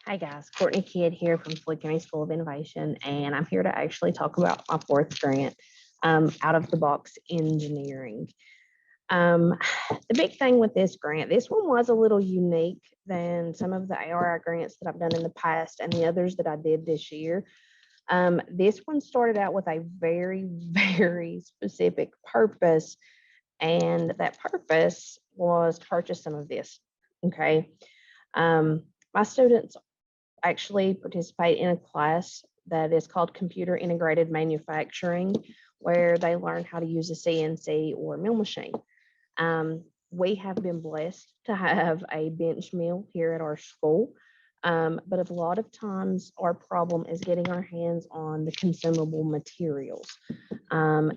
Hi guys, Courtney Kidd here from Floyd County School of Innovation, and I'm here to actually talk about my fourth grant, out of the box engineering. Um, the big thing with this grant, this one was a little unique than some of the ARI grants that I've done in the past and the others that I did this year. This one started out with a very, very specific purpose, and that purpose was to purchase some of this. Okay. My students actually participate in a class that is called Computer Integrated Manufacturing, where they learn how to use a CNC or mill machine. We have been blessed to have a bench mill here at our school, but a lot of times our problem is getting our hands on the consumable materials.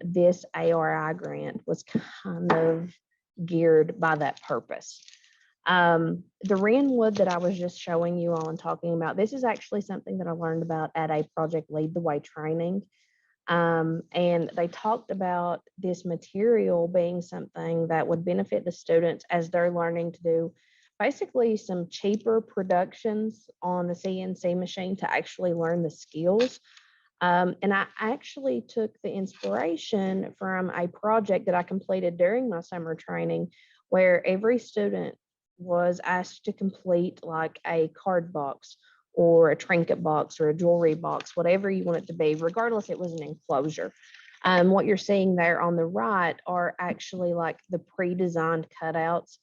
This ARI grant was kind of geared by that purpose. The Wren wood that I was just showing you all and talking about, this is actually something that I learned about at a Project Lead the Way training. And they talked about this material being something that would benefit the students as they're learning to do basically some cheaper productions on the CNC machine to actually learn the skills. And I actually took the inspiration from a project that I completed during my summer training, where every student was asked to complete like a card box or a trinket box or a jewelry box, whatever you want it to be, regardless, it was an enclosure. What you're seeing there on the right are actually like the pre-designed cutouts.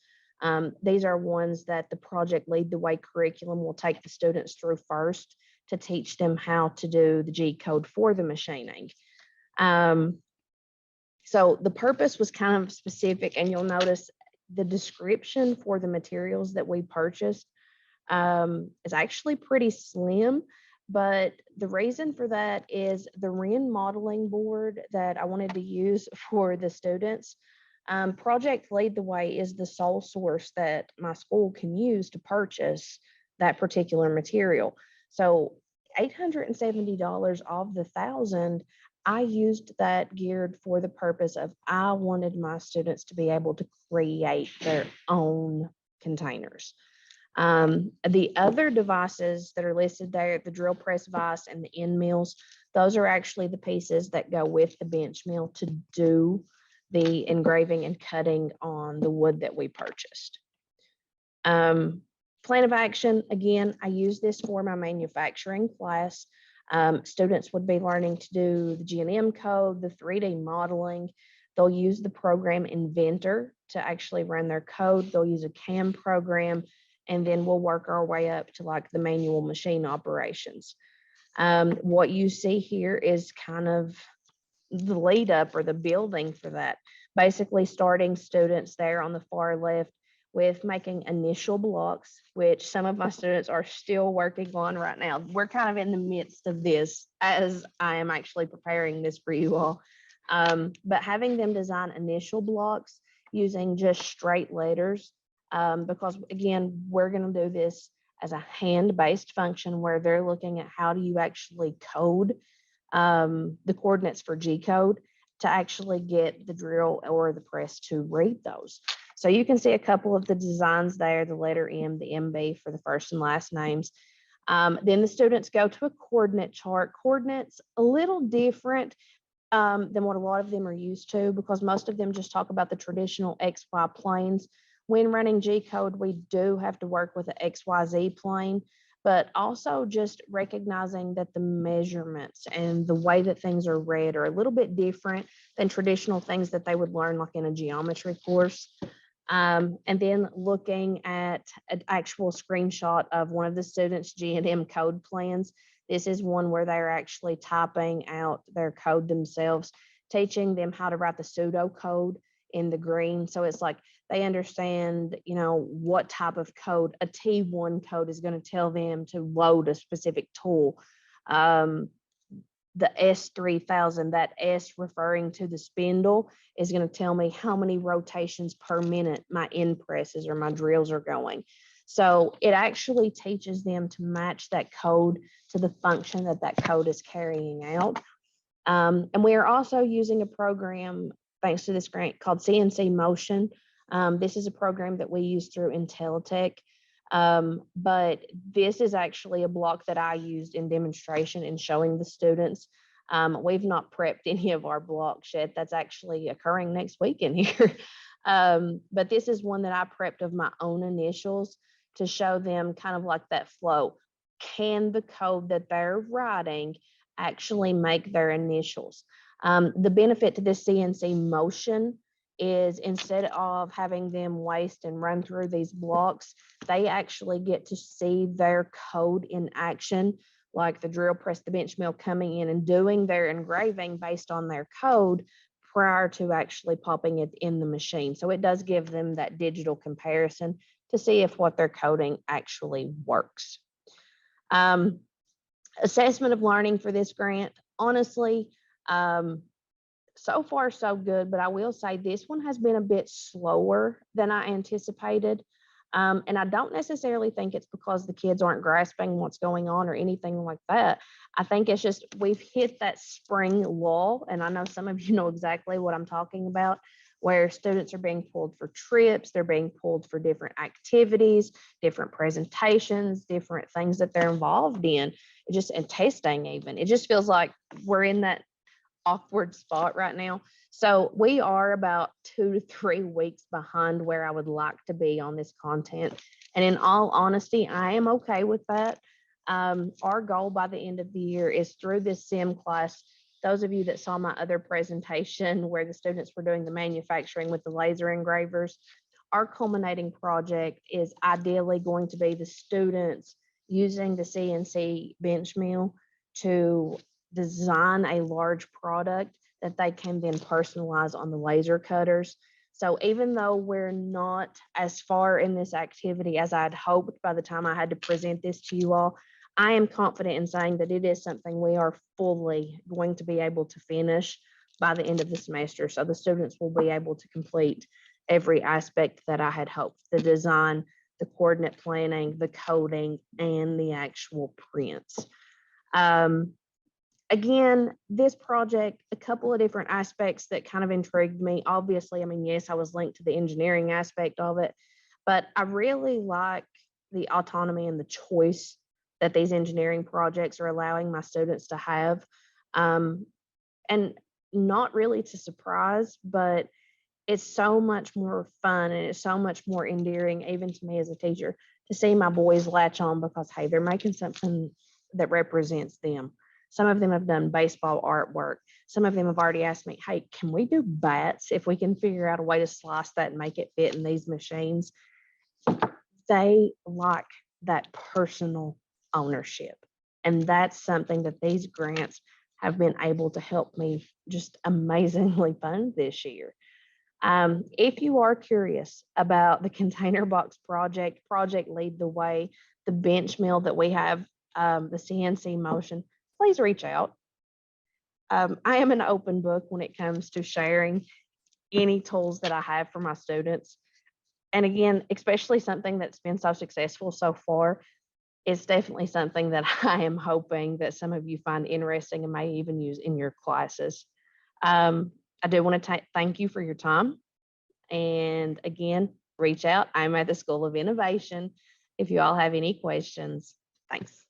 These are ones that the Project Lead the Way curriculum will take the students through first to teach them how to do the G code for the machining. So the purpose was kind of specific, and you'll notice the description for the materials that we purchased is actually pretty slim, but the reason for that is the Wren modeling board that I wanted to use for the students. Project Lead the Way is the sole source that my school can use to purchase that particular material. So $870 of the 1,000, I used that geared for the purpose of I wanted my students to be able to create their own containers. The other devices that are listed there, the drill press vise and the end mills, those are actually the pieces that go with the bench mill to do the engraving and cutting on the wood that we purchased. Plan of action, again, I use this for my manufacturing class. Students would be learning to do the G&M code, the 3D modeling. They'll use the program Inventor to actually run their code. They'll use a CAM program, and then we'll work our way up to like the manual machine operations. What you see here is kind of the lead up or the building for that. Basically starting students there on the far left with making initial blocks, which some of my students are still working on right now. We're kind of in the midst of this as I am actually preparing this for you all. But having them design initial blocks using just straight letters, because again, we're going to do this as a hand-based function where they're looking at how do you actually code the coordinates for G code to actually get the drill or the press to read those. So you can see a couple of the designs there, the letter M, the MB for the first and last names. Then the students go to a coordinate chart. Coordinates a little different than what a lot of them are used to, because most of them just talk about the traditional XY planes. When running G code, we do have to work with an XYZ plane, but also just recognizing that the measurements and the way that things are read are a little bit different than traditional things that they would learn like in a geometry course. And then looking at an actual screenshot of one of the students' G&M code plans. This is one where they're actually typing out their code themselves, teaching them how to write the pseudo code in the green. So it's like they understand, you know, what type of code a T1 code is going to tell them to load a specific tool. The S3000, that S referring to the spindle, is going to tell me how many rotations per minute my end presses or my drills are going. So it actually teaches them to match that code to the function that that code is carrying out. And we are also using a program, thanks to this grant, called CNC Motion. This is a program that we use through Intelitech. But this is actually a block that I used in demonstration and showing the students. We've not prepped any of our blocks yet. That's actually occurring next week in here. But this is one that I prepped of my own initials to show them kind of like that flow. Can the code that they're writing actually make their initials? The benefit to this CNC motion is instead of having them waste and run through these blocks, they actually get to see their code in action, like the drill press, the bench mill coming in and doing their engraving based on their code prior to actually popping it in the machine. So it does give them that digital comparison to see if what they're coding actually works. Assessment of learning for this grant, honestly, so far so good, but I will say this one has been a bit slower than I anticipated. And I don't necessarily think it's because the kids aren't grasping what's going on or anything like that. I think it's just we've hit that spring lull, and I know some of you know exactly what I'm talking about, where students are being pulled for trips, they're being pulled for different activities, different presentations, different things that they're involved in, and testing even. It just feels like we're in that awkward spot right now. So we are about 2 to 3 weeks behind where I would like to be on this content. And in all honesty, I am okay with that. Our goal by the end of the year is through this SIM class. Those of you that saw my other presentation where the students were doing the manufacturing with the laser engravers, our culminating project is ideally going to be the students using the CNC bench mill to design a large product that they can then personalize on the laser cutters. So even though we're not as far in this activity as I'd hoped by the time I had to present this to you all, I am confident in saying that it is something we are fully going to be able to finish by the end of the semester. So the students will be able to complete every aspect that I had hoped: the design, the coordinate planning, the coding, and the actual prints. Again, this project, a couple of different aspects that kind of intrigued me. Obviously, I mean, yes, I was linked to the engineering aspect of it, but I really like the autonomy and the choice that these engineering projects are allowing my students to have. And not really to surprise, but it's so much more fun and it's so much more endearing, even to me as a teacher, to see my boys latch on because, hey, they're making something that represents them. Some of them have done baseball artwork. Some of them have already asked me, hey, can we do bats if we can figure out a way to slice that and make it fit in these machines? They like that personal ownership. And that's something that these grants have been able to help me just amazingly fund this year. If you are curious about the container box project, Project Lead the Way, the bench mill that we have, the CNC motion, please reach out. I am an open book when it comes to sharing any tools that I have for my students. And again, especially something that's been so successful so far, it's definitely something that I am hoping that some of you find interesting and may even use in your classes. I do want to thank you for your time. And again, reach out. I'm at the School of Innovation. If you all have any questions, thanks.